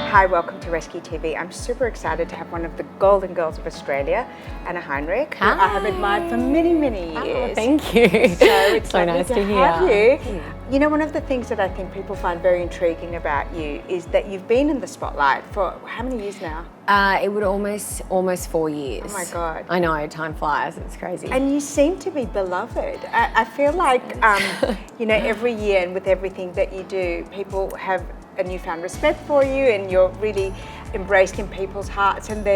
Hi, welcome to RESCU TV. I'm super excited to have one of the golden girls of Australia, Heinrich, who I have admired for many, many years. Oh, thank you. So it's so nice to hear. Have you. You know, one of the things that I think people find very intriguing about you is that you've been in the spotlight for how many years now? It would almost 4 years. Oh my God. I know, time flies, it's crazy. And you seem to be beloved. I feel like, you know, every year and with everything that you do, people have a newfound respect for you and you're really embraced in people's hearts. And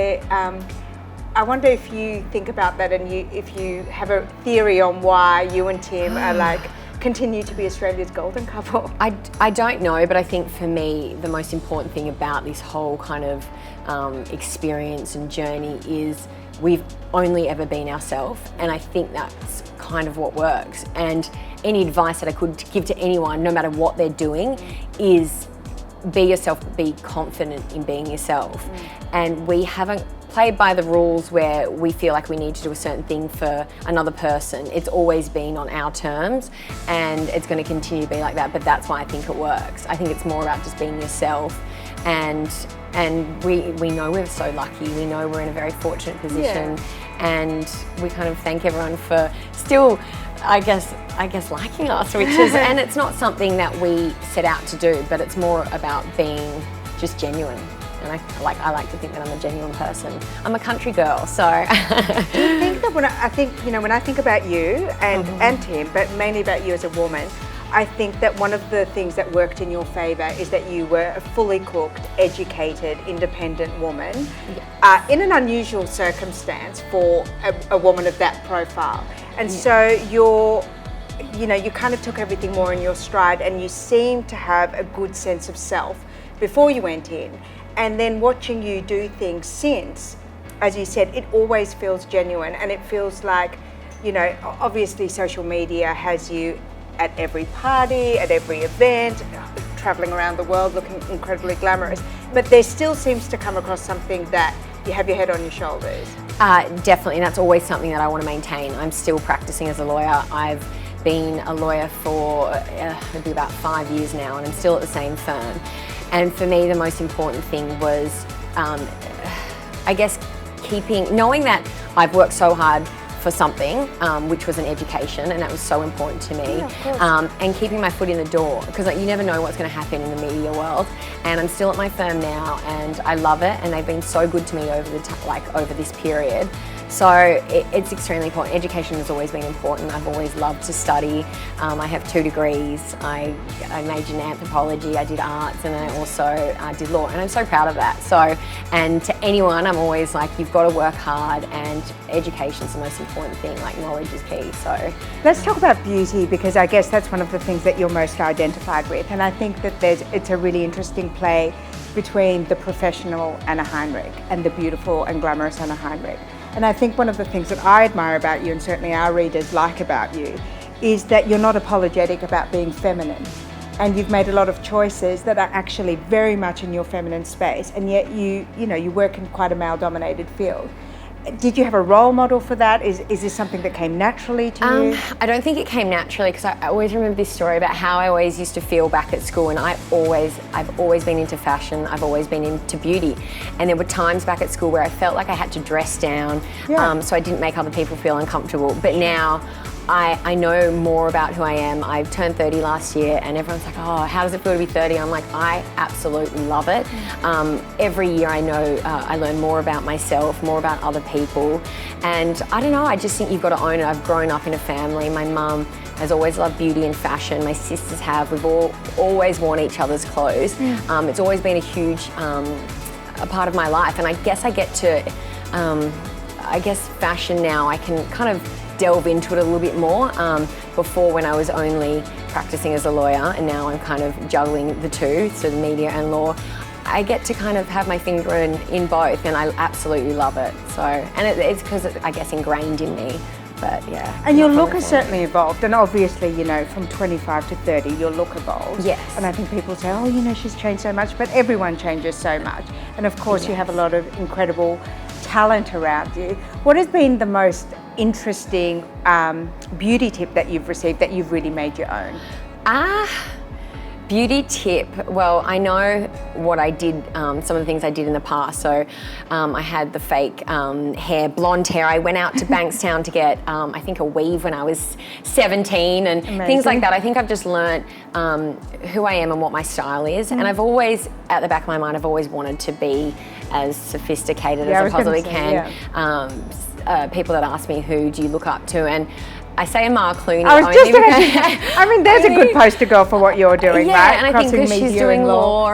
I wonder if you think about that and if you have a theory on why you and Tim are like, continue to be Australia's golden couple. I don't know, but I think for me, the most important thing about this whole kind of experience and journey is we've only ever been ourselves, and I think that's kind of what works. And any advice that I could give to anyone, no matter what they're doing, is be yourself, be confident in being yourself. And we haven't played by the rules where we feel like we need to do a certain thing for another person. It's always been on our terms, and it's going to continue to be like that, but that's why I think it works. I think it's more about just being yourself, and we know we're so lucky. We know we're in a very fortunate position, and we kind of thank everyone for still, I guess liking us, which is, and it's not something that we set out to do, but it's more about being just genuine. And I like to think that I'm a genuine person. I'm a country girl, so. Do you think that when I think about you and Tim, but mainly about you as a woman, I think that one of the things that worked in your favour is that you were a fully cooked, educated, independent woman in an unusual circumstance for a woman of that profile. And so you kind of took everything more in your stride, and you seemed to have a good sense of self before you went in. And then watching you do things since, as you said, it always feels genuine, and it feels like, you know, obviously social media has you at every party, at every event, traveling around the world looking incredibly glamorous, but there still seems to come across something that you have your head on your shoulders. Definitely, and that's always something that I want to maintain. I'm still practicing as a lawyer. I've been a lawyer for maybe about 5 years now, and I'm still at the same firm. And for me, the most important thing was, I guess, knowing that I've worked so hard for something, which was an education, and that was so important to me, and keeping my foot in the door, because you never know what's going to happen in the media world. And I'm still at my firm now, and I love it, and they've been so good to me over this period. So it's extremely important. Education has always been important. I've always loved to study. I have 2 degrees. I majored in anthropology, I did arts, and then I also did law, and I'm so proud of that. So, and to anyone, I'm always like, you've got to work hard, and education's the most important thing, like knowledge is key. So let's talk about beauty, because I guess that's one of the things that you're most identified with, and I think that it's a really interesting play between the professional Anna Heinrich and the beautiful and glamorous Anna Heinrich. And I think one of the things that I admire about you, and certainly our readers like about you, is that you're not apologetic about being feminine. And you've made a lot of choices that are actually very much in your feminine space, and yet you work in quite a male-dominated field. Did you have a role model for that? Is this something that came naturally to you? I don't think it came naturally, because I always remember this story about how I always used to feel back at school, and I've always been into fashion, I've always been into beauty, and there were times back at school where I felt like I had to dress down so I didn't make other people feel uncomfortable. But now I know more about who I am. I turned 30 last year, and everyone's like, oh, how does it feel to be 30? I'm like, I absolutely love it. Every year I know I learn more about myself, more about other people, and I don't know, I just think you've got to own it. I've grown up in a family. My mum has always loved beauty and fashion. My sisters have. We've always worn each other's clothes. It's always been a huge a part of my life, and I guess I get to, fashion now, I can kind of delve into it a little bit more. Before, when I was only practicing as a lawyer, and now I'm kind of juggling the two, so the media and law, I get to kind of have my finger in both, and I absolutely love it. So, and it's because I guess ingrained in me. But yeah. And your look has certainly evolved, and obviously, you know, from 25 to 30, your look evolves. Yes. And I think people say, oh, you know, she's changed so much, but everyone changes so much. And of course, you have a lot of incredible talent around you. What has been the most interesting beauty tip that you've received that you've really made your own? Beauty tip, well, I know what I did, some of the things I did in the past. So I had the fake hair, blonde hair. I went out to Bankstown to get, I think, a weave when I was 17 and things like that. I think I've just learnt who I am and what my style is. And I've always, at the back of my mind, I've always wanted to be as sophisticated as I possibly can. People that ask me, who do you look up to? And I say Mark Clooney. I was just I mean, there's a good poster girl for what you're doing, right? Yeah, and I think because she's doing law,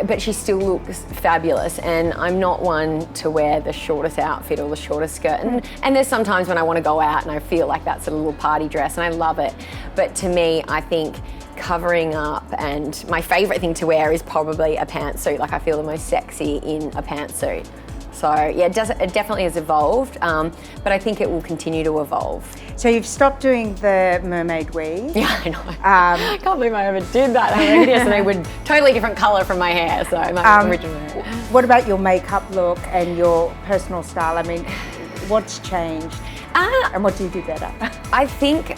but she still looks fabulous. And I'm not one to wear the shortest outfit or the shortest skirt. And there's sometimes when I want to go out and I feel like that's a little party dress, and I love it. But to me, I think covering up, and my favourite thing to wear is probably a pantsuit. Like, I feel the most sexy in a pantsuit. So yeah, it definitely has evolved, but I think it will continue to evolve. So you've stopped doing the mermaid weave. Yeah, I know. I can't believe I ever did that. I mean, yes, and they were totally different colour from my hair, so my original hair. What about your makeup look and your personal style? I mean, what's changed and what do you do better? I think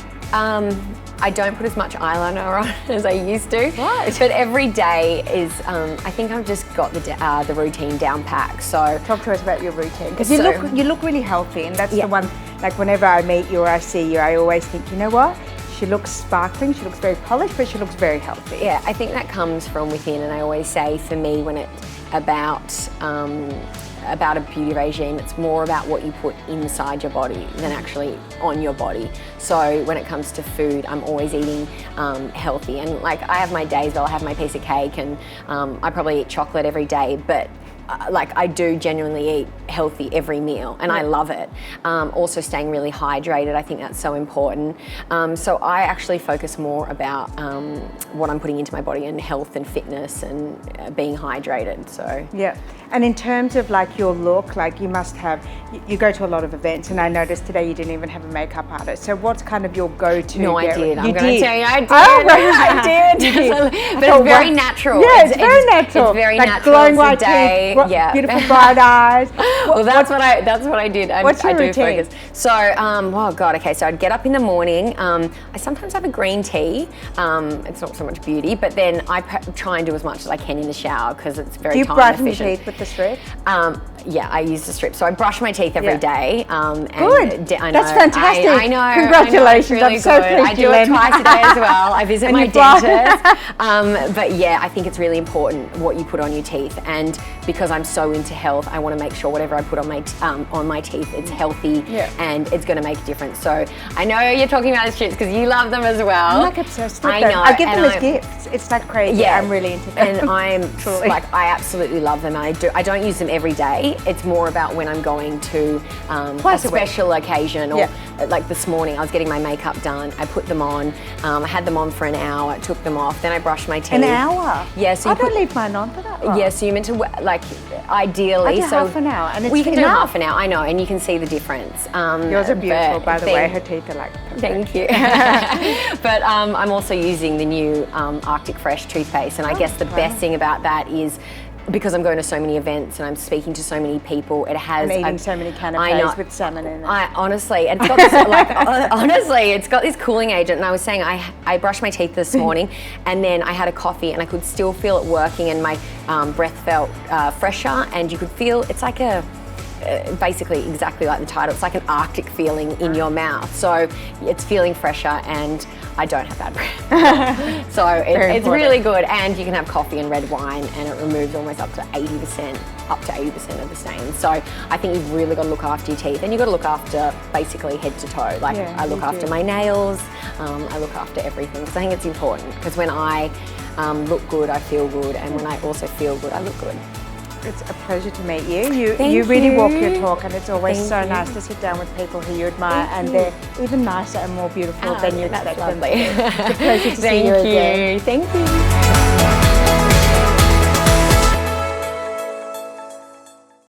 I don't put as much eyeliner on as I used to. Right. But every day is, I think I've just got the routine down pat. So talk to us about your routine, because you look really healthy, and that's the one. Like, whenever I meet you or I see you, I always think, you know what? She looks sparkling. She looks very polished, but she looks very healthy. Yeah, I think that comes from within, and I always say, for me, when it's about a beauty regime, it's more about what you put inside your body than actually on your body. So when it comes to food, I'm always eating healthy, and like, I have my days where I'll have my piece of cake, and I probably eat chocolate every day, but like, I do genuinely eat healthy every meal, and I love it. Also staying really hydrated, I think that's so important. So I actually focus more about what I'm putting into my body, and health and fitness and being hydrated, so. Yeah, and in terms of like your look, like, you must have, you go to a lot of events, and I noticed today you didn't even have a makeup artist. So what's kind of your go-to? No, I did. I'm going to tell you, I did. Oh, right. I did. But it's very natural. Yeah, it's very natural. It's very like natural. Glowing white teeth, beautiful bright eyes. Well, that's what I did. What's your routine? Focus. So, oh God, okay. So I'd get up in the morning. I sometimes have a green tea. It's not so much beauty, but then I try and do as much as I can in the shower, because it's very time efficient. Do you brighten your teeth with the strip? Yeah, I use the strip. So I brush my teeth every day. Good. I know, that's fantastic. I know. Congratulations. I know, it's really I'm so pleased. I do it twice a day as well. I visit my dentist. But yeah, I think it's really important what you put on your teeth. And because I'm so into health, I want to make sure whatever I put on my teeth, it's healthy and it's going to make a difference. So I know you're talking about the strips because you love them as well. I'm like obsessed with them. I know. I give them as gifts. It's like crazy. Yeah, I'm really into them. And I'm like, I absolutely love them. I don't use them every day. It's more about when I'm going to a special occasion, or like this morning I was getting my makeup done. I put them on. I had them on for an hour, took them off, then I brushed my teeth. An hour? Yeah. So I don't leave mine on for that long. Yeah, so you're meant to, like, ideally. I do half an hour, and it's we can do half an hour, I know, and you can see the difference. Yours are beautiful, by the way. Her teeth are like perfect. Thank you. But I'm also using the new Arctic Fresh toothpaste, and I guess the best thing about that is, because I'm going to so many events and I'm speaking to so many people, it has. I'm eating so many canapes with salmon in it. Honestly, it's got this, honestly, it's got this cooling agent. And I was saying, I brushed my teeth this morning, and then I had a coffee, and I could still feel it working, and my breath felt fresher, and you could feel it's like basically exactly like the title. It's like an Arctic feeling in your mouth. So it's feeling fresher, and I don't have bad breath. So it's really good, and you can have coffee and red wine, and it removes almost up to 80% of the stains. So I think you've really got to look after your teeth, and you've got to look after basically head to toe. Like, I look after my nails, I look after everything, because I think it's important, because when I look good, I feel good, and when I also feel good, I look good. It's a pleasure to meet you. You really walk your talk, and it's always so nice to sit down with people who you admire, and they're even nicer and more beautiful than you expect them to be. It's a pleasure to see you again. Thank you.